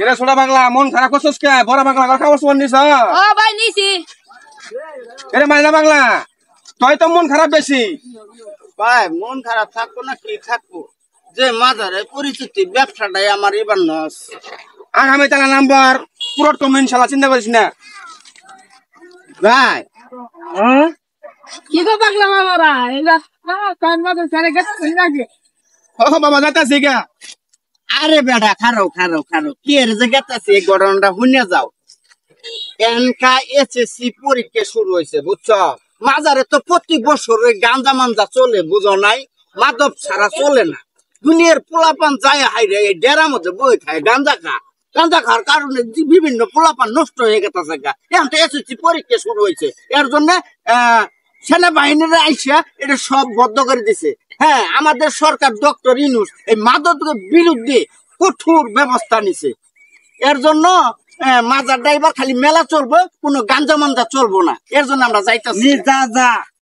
কেরে ছোট বাংলা মন খারাপ করছস কে? বড় বাংলা খবর শুন নিছ? ও ভাই নিছি। এরে মাইনা বাংলা তুই তো মন খারাপ বেশি। ভাই মন খারাপ থাকবো না কি থাকবো, যে মাজারে পরিচিতি ব্যবসাটাই আমার এবার নস। আগামী তালা নাম্বার পুরো কম ইনশাল্লাহ, চিন্তা করিস না ভাই কি গো পাগলা মামারা এলা কান মাঝে সারে গেছে নাকি? ও বাবা যাইতাছি গা। আরে বেটা খারো খারো খারো কি এর যে গেতাছি এই ঘটনাটা শুনে যাও। এনকা এসএসসি পরীক্ষা শুরু হয়েছে বুঝছো, মাজারে তো প্রতি বছর ওই গাঞ্জা মাঞ্জা চলে, বুঝো নাই? মাদক ছাড়া চলে না। দুনিয়ার পোলাপান যায় হাইরে এই ডেরার মধ্যে বই খায় গাঞ্জা খা, গাঞ্জা খাওয়ার কারণে বিভিন্ন পোলাপান নষ্ট হয়ে গেছে গা। এখন তো এসএসসি পরীক্ষা শুরু হয়েছে, এর জন্য সেনাবাহিনীরা আইসা এটা সব বদ্ধ করে দিছে। হ্যাঁ, আমাদের সরকার ডক্টর ইউনূস এই মাদকের বিরুদ্ধে কঠোর ব্যবস্থা নিছে। এর জন্য মাজার ড্রাইভার খালি মেলা চলবো, কোনো গাঞ্জা মাঞ্জা চলবো না। এর জন্য আমরা যাইতাছি। যা যা